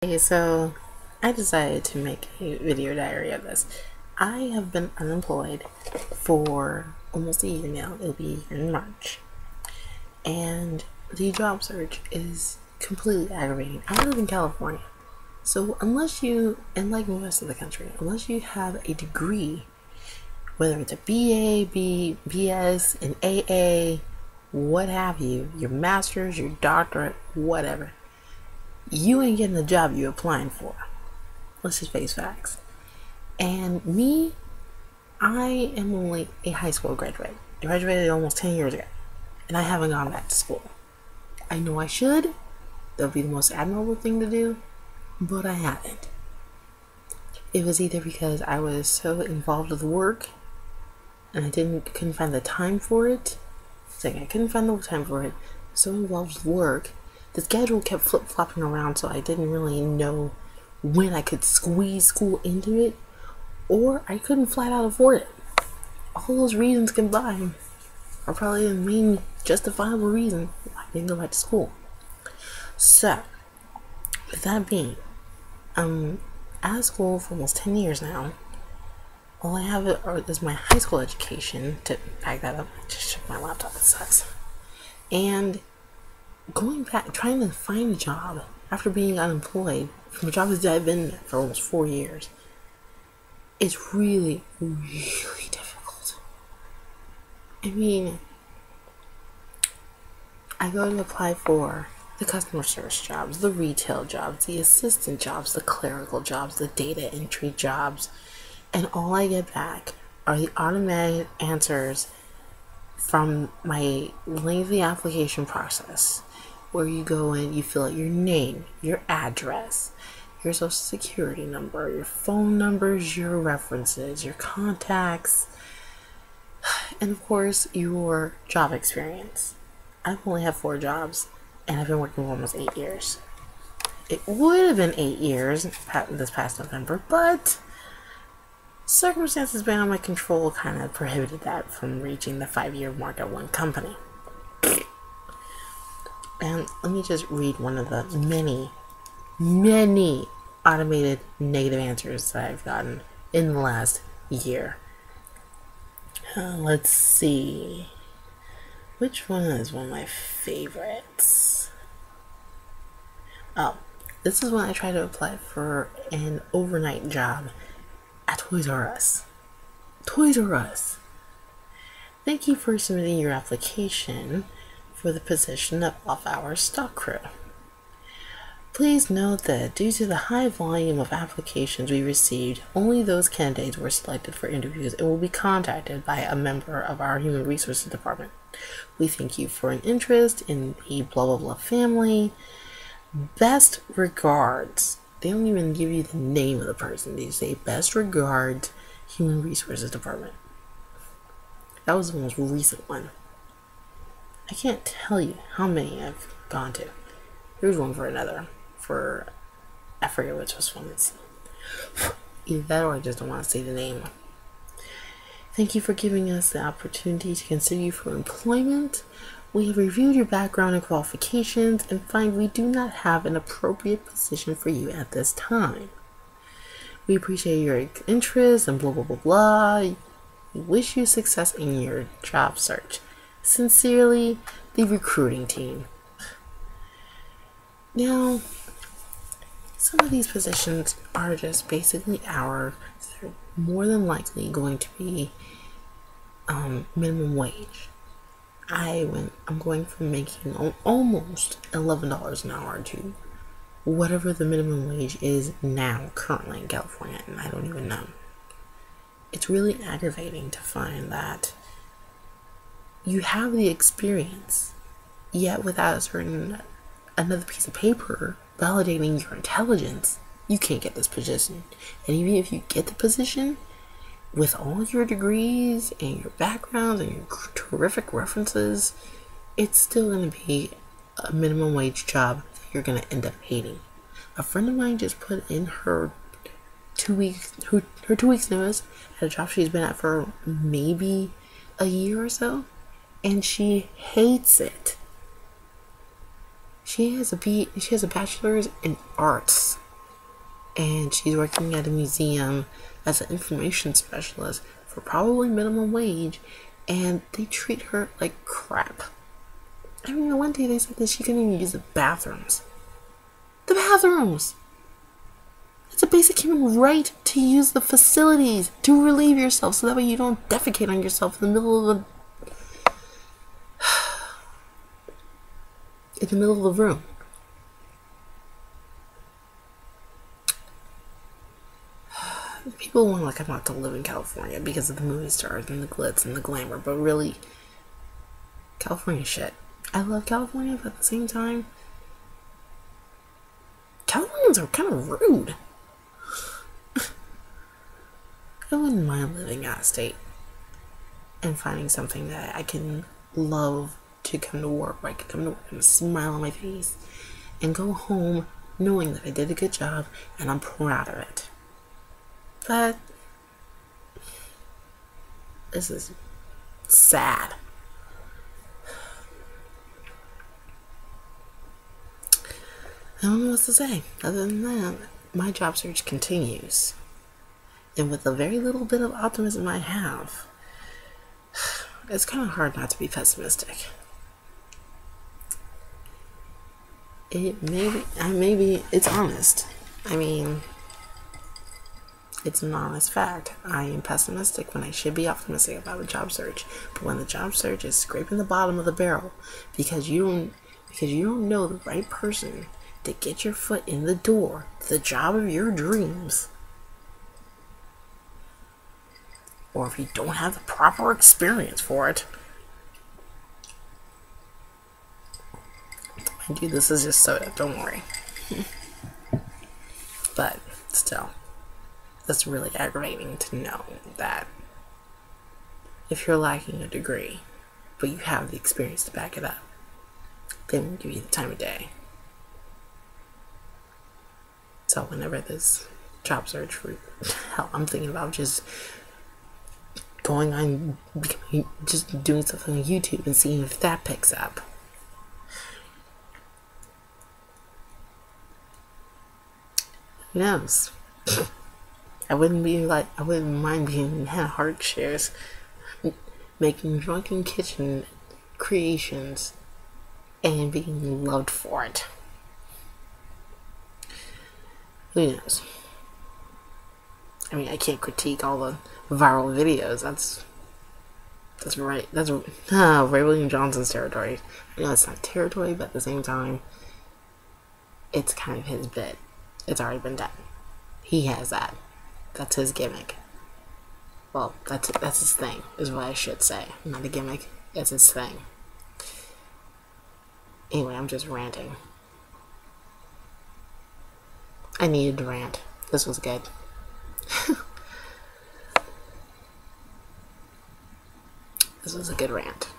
Okay, so I decided to make a video diary of this. I have been unemployed for almost a year now. It'll be in March. And the job search is completely aggravating. I live in California. So unless you, and like most of the country, unless you have a degree, whether it's a BS, an AA, what have you, your master's, your doctorate, whatever, you ain't getting the job you're applying for. Let's just face facts. And me, I am only a high school graduate. I graduated almost 10 years ago, and I haven't gone back to school. I know I should. That would be the most admirable thing to do, but I haven't. It was either because I was so involved with work, and I couldn't find the time for it. I couldn't find the time for it. So involved with work, the schedule kept flip-flopping around, so I didn't really know when I could squeeze school into it, or I couldn't flat out afford it. All those reasons combined are probably the main justifiable reason why I didn't go back to school. So, with that being, I'm out of school for almost 10 years now. All I have is my high school education to back that up. I just checked my laptop, it sucks. And going back, trying to find a job after being unemployed from a job that I've been in for almost 4 years is really, really difficult. I mean, I go to apply for the customer service jobs, the retail jobs, the assistant jobs, the clerical jobs, the data entry jobs, and all I get back are the automatic answers from my lengthy application process, where you go in, you fill out your name, your address, your social security number, your phone numbers, your references, your contacts, and of course your job experience. I've only had 4 jobs, and I've been working for almost 8 years. It would have been 8 years this past November, but circumstances beyond my control kind of prohibited that from reaching the 5-year mark at one company. And let me just read one of the many automated negative answers that I've gotten in the last year. Let's see. Which one is one of my favorites? Oh, this is when I tried to apply for an overnight job at Toys R Us. Toys R Us. Thank you for submitting your application for the position of off-hours stock crew. Please note that due to the high volume of applications we received, only those candidates were selected for interviews and will be contacted by a member of our Human Resources Department. We thank you for an interest in the blah blah blah family. Best regards. They don't even give you the name of the person. They say best regards, Human Resources Department. That was the most recent one. I can't tell you how many I've gone to. Here's one for another. I forget which one it's. Either that or I just don't want to say the name. Thank you for giving us the opportunity to consider you for employment. We have reviewed your background and qualifications and find we do not have an appropriate position for you at this time. We appreciate your interest and blah blah blah blah. We wish you success in your job search. Sincerely, the recruiting team. Now, some of these positions are just basically hours. They're more than likely going to be minimum wage. I'm going from making almost $11 an hour to whatever the minimum wage is now currently in California, and I don't even know. It's really aggravating to find that you have the experience, yet without another piece of paper validating your intelligence, you can't get this position. And even if you get the position, with all your degrees and your backgrounds and your terrific references, it's still going to be a minimum wage job that you're going to end up hating. A friend of mine just put in her 2 weeks notice at a job she's been at for maybe a year or so, and she hates it. She has a bachelor's in arts and she's working at a museum as an information specialist for probably minimum wage, and they treat her like crap. I mean, one day they said that she couldn't even use the bathrooms. The bathrooms! It's a basic human right to use the facilities to relieve yourself so that way you don't defecate on yourself in the middle of the room. People want to come out to live in California because of the movie stars and the glitz and the glamour, but really, California shit. I love California, but at the same time, Californians are kind of rude. I wouldn't mind living out of state and finding something that I can love to come to work, where I can come to work and a smile on my face and go home knowing that I did a good job and I'm proud of it. But this is sad. I don't know what to say. Other than that, my job search continues. And with the very little bit of optimism I have, it's kind of hard not to be pessimistic. Maybe it's honest. I mean, it's an honest fact. I am pessimistic when I should be optimistic about a job search. But when the job search is scraping the bottom of the barrel because you don't know the right person to get your foot in the door to the job of your dreams, or if you don't have the proper experience for it. Mind you, this is just soda, don't worry. But still, that's really aggravating to know that if you're lacking a degree, but you have the experience to back it up, they won't give you the time of day. So whenever this job search for hell, I'm thinking about just going on, just doing stuff on YouTube and seeing if that picks up. Who knows? I wouldn't mind being in Heart Shares, making drunken kitchen creations and being loved for it. Who knows? I mean, I can't critique all the viral videos. That's right. That's Ray William Johnson's territory. I know it's not territory, but at the same time, it's kind of his bit. It's already been done. He has that. That's his gimmick. Well, that's his thing, is what I should say. Not a gimmick. It's his thing. Anyway, I'm just ranting. I needed to rant. This was good. This was a good rant.